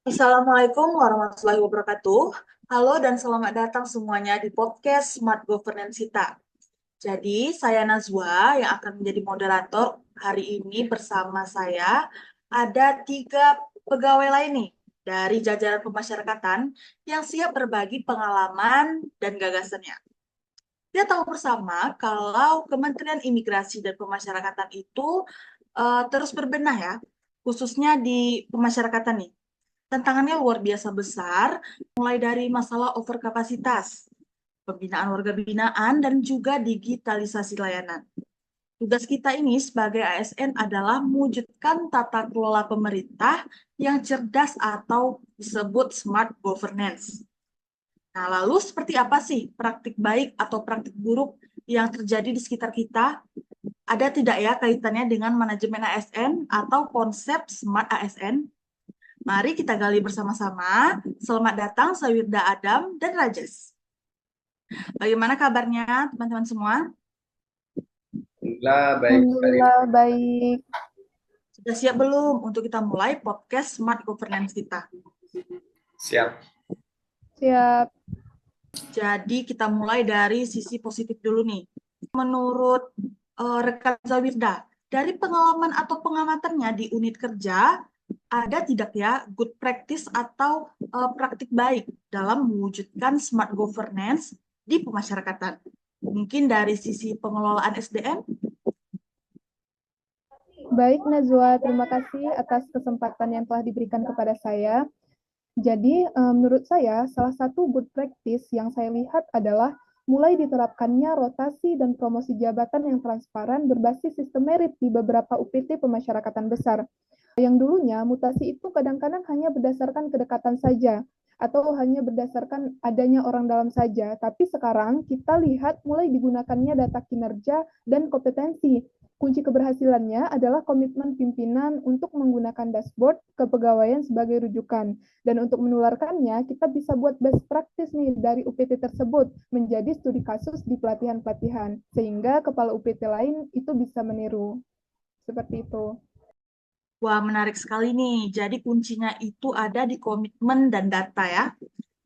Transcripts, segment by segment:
Assalamualaikum warahmatullahi wabarakatuh. Halo dan selamat datang semuanya di podcast Smart Governance kita. Jadi, saya Nazwa yang akan menjadi moderator hari ini bersama saya. Ada 3 pegawai lain nih dari jajaran pemasyarakatan yang siap berbagi pengalaman dan gagasannya. Kita tahu bersama kalau Kementerian Imigrasi dan Pemasyarakatan itu terus berbenah ya, khususnya di pemasyarakatan nih. Tantangannya luar biasa besar, mulai dari masalah overkapasitas, pembinaan warga binaan, dan juga digitalisasi layanan. Tugas kita ini sebagai ASN adalah mewujudkan tata kelola pemerintah yang cerdas atau disebut smart governance. Nah, lalu seperti apa sih praktik baik atau praktik buruk yang terjadi di sekitar kita? Ada tidak ya kaitannya dengan manajemen ASN atau konsep smart ASN? Mari kita gali bersama-sama. Selamat datang Sawirda Adam dan Rajes. Bagaimana kabarnya teman-teman semua? Alhamdulillah baik. Alhamdulillah baik. Sudah siap belum untuk kita mulai podcast Smart Governance kita? Siap. Siap. Jadi kita mulai dari sisi positif dulu nih. Menurut rekan Zawirda, dari pengalaman atau pengamatannya di unit kerja, ada tidak ya good practice atau praktik baik dalam mewujudkan smart governance di pemasyarakatan? Mungkin dari sisi pengelolaan SDM? Baik Najwa, terima kasih atas kesempatan yang telah diberikan kepada saya. Jadi, menurut saya, salah satu good practice yang saya lihat adalah mulai diterapkannya rotasi dan promosi jabatan yang transparan berbasis sistem merit di beberapa UPT pemasyarakatan besar. Yang dulunya, mutasi itu kadang-kadang hanya berdasarkan kedekatan saja, atau hanya berdasarkan adanya orang dalam saja, tapi sekarang kita lihat mulai digunakannya data kinerja dan kompetensi. Kunci keberhasilannya adalah komitmen pimpinan untuk menggunakan dashboard kepegawaian sebagai rujukan. Dan untuk menularkannya, kita bisa buat best practice nih dari UPT tersebut menjadi studi kasus di pelatihan-pelatihan, sehingga kepala UPT lain itu bisa meniru. Seperti itu. Wah, menarik sekali nih. Jadi kuncinya itu ada di komitmen dan data ya.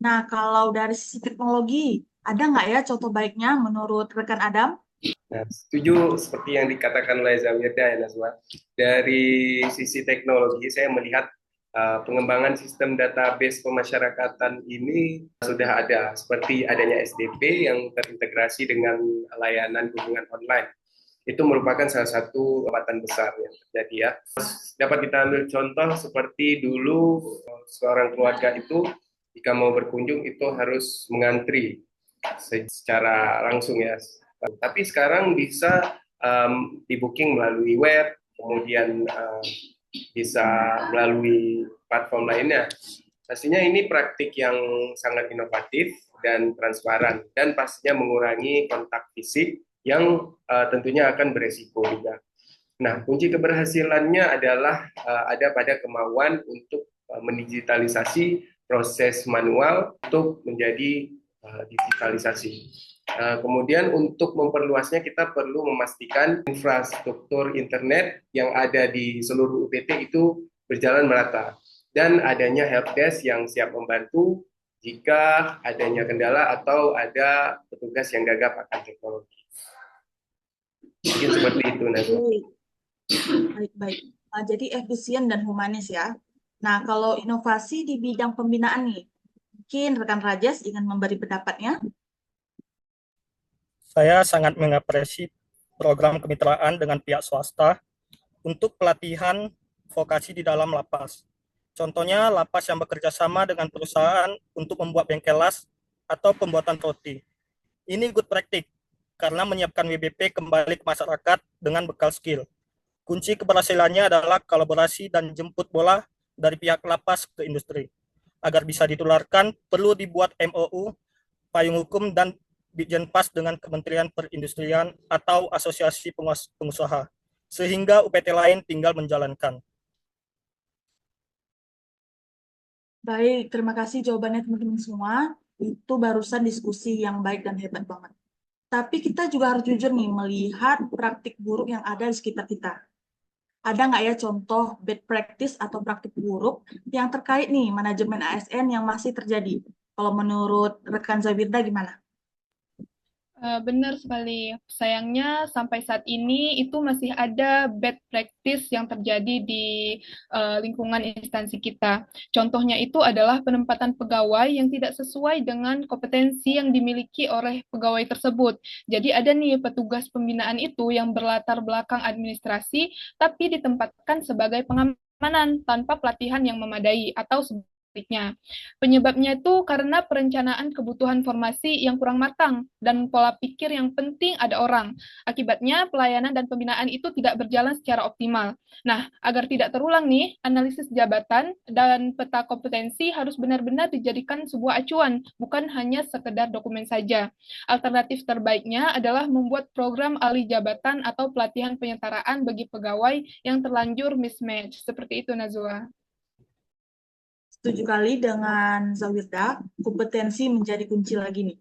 Nah, kalau dari sisi teknologi, ada nggak ya contoh baiknya menurut rekan Adam? Nah, setuju seperti yang dikatakan oleh Zawirda ya Nazwa. Dari sisi teknologi, saya melihat pengembangan sistem database pemasyarakatan ini sudah ada, seperti adanya SDP yang terintegrasi dengan layanan hubungan online. Itu merupakan salah satu lompatan besar yang terjadi ya. Dapat kita ambil contoh seperti dulu seorang keluarga itu jika mau berkunjung itu harus mengantri secara langsung ya. Tapi sekarang bisa di-booking melalui web, kemudian bisa melalui platform lainnya. Pastinya ini praktik yang sangat inovatif dan transparan, dan pastinya mengurangi kontak fisik yang tentunya akan beresiko juga. Nah, kunci keberhasilannya adalah ada pada kemauan untuk mendigitalisasi proses manual untuk menjadi digitalisasi. Kemudian untuk memperluasnya kita perlu memastikan infrastruktur internet yang ada di seluruh UPT itu berjalan merata dan adanya helpdesk yang siap membantu jika adanya kendala atau ada petugas yang gagap akan teknologi. Mungkin seperti itu, Nazwa. Baik-baik. Jadi efisien dan humanis ya. Nah, kalau inovasi di bidang pembinaan nih, mungkin rekan Rajes ingin memberi pendapatnya. Saya sangat mengapresiasi program kemitraan dengan pihak swasta untuk pelatihan vokasi di dalam lapas. Contohnya lapas yang bekerja sama dengan perusahaan untuk membuat bengkel las atau pembuatan roti. Ini good practice karena menyiapkan WBP kembali ke masyarakat dengan bekal skill. Kunci keberhasilannya adalah kolaborasi dan jemput bola dari pihak lapas ke industri. Agar bisa ditularkan, perlu dibuat MOU, payung hukum, dan Ditjenpas dengan Kementerian Perindustrian atau Asosiasi Pengusaha, sehingga UPT lain tinggal menjalankan. Baik, terima kasih jawabannya teman-teman semua. Itu barusan diskusi yang baik dan hebat banget. Tapi kita juga harus jujur nih melihat praktik buruk yang ada di sekitar kita. Ada nggak ya contoh bad practice atau praktik buruk yang terkait nih manajemen ASN yang masih terjadi? Kalau menurut rekan Zawirda gimana? Benar sekali. Sayangnya sampai saat ini itu masih ada bad practice yang terjadi di lingkungan instansi kita. Contohnya itu adalah penempatan pegawai yang tidak sesuai dengan kompetensi yang dimiliki oleh pegawai tersebut. Jadi ada nih petugas pembinaan itu yang berlatar belakang administrasi, tapi ditempatkan sebagai pengamanan tanpa pelatihan yang memadai atau sebaliknya. Penyebabnya itu karena perencanaan kebutuhan formasi yang kurang matang dan pola pikir yang penting ada orang. Akibatnya pelayanan dan pembinaan itu tidak berjalan secara optimal. Nah, agar tidak terulang nih, analisis jabatan dan peta kompetensi harus benar-benar dijadikan sebuah acuan, bukan hanya sekedar dokumen saja. Alternatif terbaiknya adalah membuat program alih jabatan atau pelatihan penyetaraan bagi pegawai yang terlanjur mismatch. Seperti itu, Nazwa. Setuju kali dengan Zawirda, kompetensi menjadi kunci lagi nih.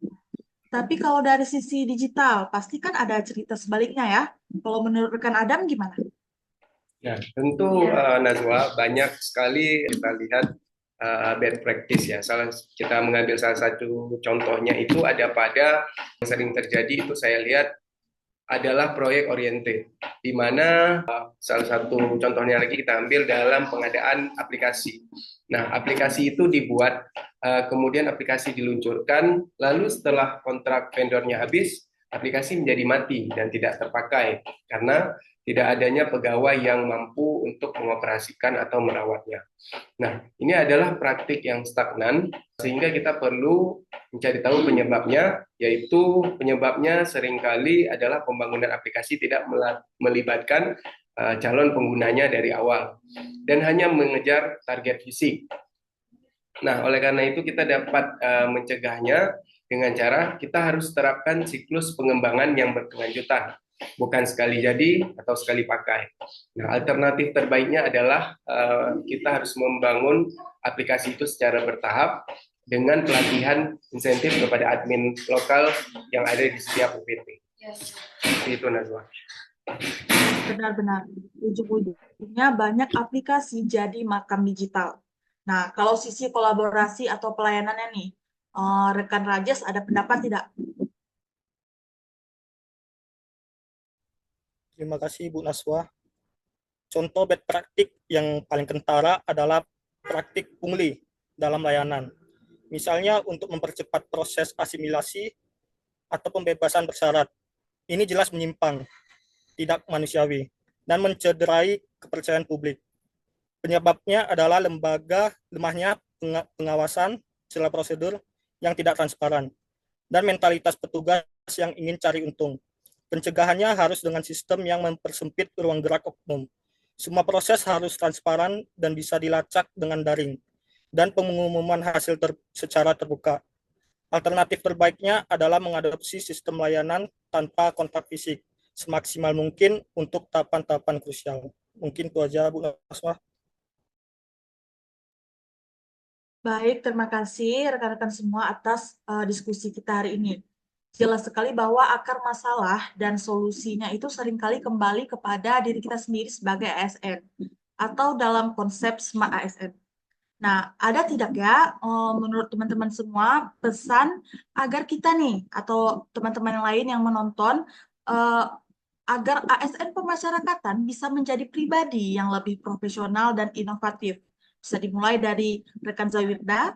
Tapi kalau dari sisi digital, pasti kan ada cerita sebaliknya ya. Kalau menurut rekan Adam gimana? Ya, tentu Najwa banyak sekali kita lihat bad practice ya. Kita mengambil salah satu contohnya itu ada pada yang sering terjadi itu saya lihat adalah proyek oriented, di mana salah satu contohnya lagi kita ambil dalam pengadaan aplikasi. Nah, aplikasi itu dibuat, kemudian aplikasi diluncurkan, lalu setelah kontrak vendornya habis, aplikasi menjadi mati dan tidak terpakai karena tidak adanya pegawai yang mampu untuk mengoperasikan atau merawatnya. Nah, ini adalah praktik yang stagnan, sehingga kita perlu mencari tahu penyebabnya, yaitu penyebabnya seringkali adalah pembangunan aplikasi tidak melibatkan calon penggunanya dari awal, dan hanya mengejar target fisik. Nah, oleh karena itu kita dapat mencegahnya dengan cara kita harus terapkan siklus pengembangan yang berkelanjutan, bukan sekali jadi atau sekali pakai. Nah, alternatif terbaiknya adalah kita harus membangun aplikasi itu secara bertahap dengan pelatihan insentif kepada admin lokal yang ada di setiap UPT. Itu Nazwa. Benar-benar. Ujung-ujungnya banyak aplikasi jadi makam digital. Nah, kalau sisi kolaborasi atau pelayanannya nih, rekan Rajes ada pendapat tidak? Terima kasih Bu Naswa. Contoh bad praktik yang paling kentara adalah praktik pungli dalam layanan. Misalnya untuk mempercepat proses asimilasi atau pembebasan bersyarat. Ini jelas menyimpang, tidak manusiawi, dan mencederai kepercayaan publik. Penyebabnya adalah lemahnya pengawasan celah prosedur yang tidak transparan, dan mentalitas petugas yang ingin cari untung. Pencegahannya harus dengan sistem yang mempersempit ruang gerak oknum. Semua proses harus transparan dan bisa dilacak dengan daring, dan pengumuman hasil secara terbuka. Alternatif terbaiknya adalah mengadopsi sistem layanan tanpa kontak fisik semaksimal mungkin untuk tahapan-tahapan krusial. Mungkin itu aja Bu Naswa. Baik, terima kasih rekan-rekan semua atas diskusi kita hari ini. Jelas sekali bahwa akar masalah dan solusinya itu seringkali kembali kepada diri kita sendiri sebagai ASN atau dalam konsep Smart ASN. Nah, ada tidak ya menurut teman-teman semua pesan agar kita nih atau teman-teman lain yang menonton agar ASN pemasyarakatan bisa menjadi pribadi yang lebih profesional dan inovatif? Bisa dimulai dari rekan Zawirda.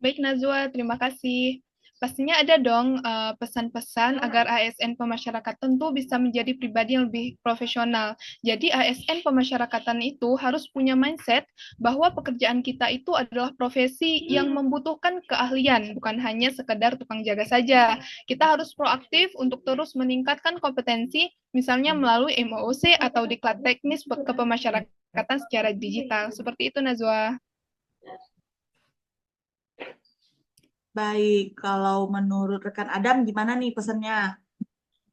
Baik, Nazwa, terima kasih. Pastinya ada dong pesan-pesan agar ASN pemasyarakatan tuh bisa menjadi pribadi yang lebih profesional. Jadi ASN pemasyarakatan itu harus punya mindset bahwa pekerjaan kita itu adalah profesi yang membutuhkan keahlian, bukan hanya sekedar tukang jaga saja. Kita harus proaktif untuk terus meningkatkan kompetensi, misalnya melalui MOOC atau diklat teknis kepemasyarakatan secara digital. Seperti itu, Nazwa. Baik, kalau menurut rekan Adam gimana nih pesannya?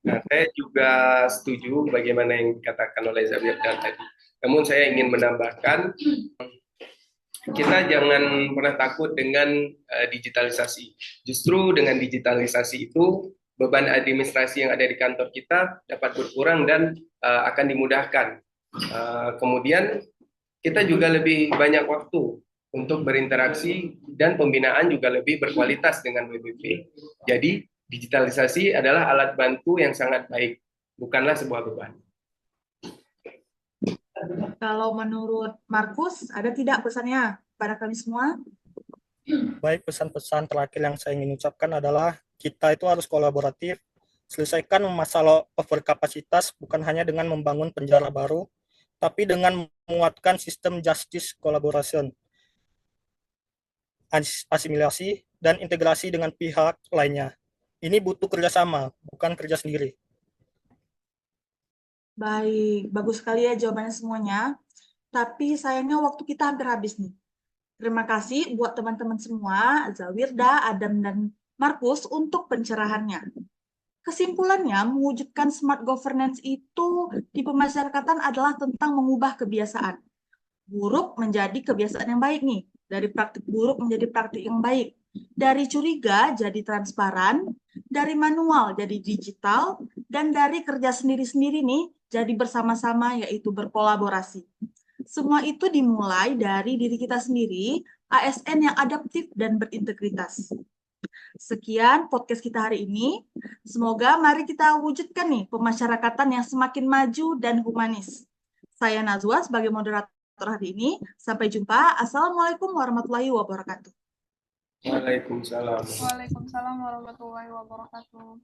Nah, saya juga setuju bagaimana yang dikatakan oleh Zawirda tadi. Namun saya ingin menambahkan kita jangan pernah takut dengan digitalisasi. Justru dengan digitalisasi itu beban administrasi yang ada di kantor kita dapat berkurang dan akan dimudahkan. Kemudian kita juga lebih banyak waktu untuk berinteraksi dan pembinaan juga lebih berkualitas dengan WBP. Jadi digitalisasi adalah alat bantu yang sangat baik, bukanlah sebuah beban. Kalau menurut Markus, ada tidak pesannya pada kami semua? Baik, pesan-pesan terakhir yang saya ingin ucapkan adalah kita itu harus kolaboratif, selesaikan masalah overkapasitas bukan hanya dengan membangun penjara baru, tapi dengan menguatkan sistem justice collaboration, asimilasi, dan integrasi dengan pihak lainnya. Ini butuh kerjasama, bukan kerja sendiri. Baik, bagus sekali ya jawabannya semuanya. Tapi sayangnya waktu kita hampir habis nih. Terima kasih buat teman-teman semua, Zawirda, Adam, dan Markus untuk pencerahannya. Kesimpulannya, mewujudkan smart governance itu di pemasyarakatan adalah tentang mengubah kebiasaan buruk menjadi kebiasaan yang baik nih. Dari praktik buruk menjadi praktik yang baik. Dari curiga jadi transparan, dari manual jadi digital, dan dari kerja sendiri-sendiri nih jadi bersama-sama yaitu berkolaborasi. Semua itu dimulai dari diri kita sendiri, ASN yang adaptif dan berintegritas. Sekian podcast kita hari ini. Semoga mari kita wujudkan nih pemasyarakatan yang semakin maju dan humanis. Saya Nazwa sebagai moderator hari ini. Sampai jumpa. Assalamualaikum warahmatullahi wabarakatuh. Waalaikumsalam. Waalaikumsalam warahmatullahi wabarakatuh.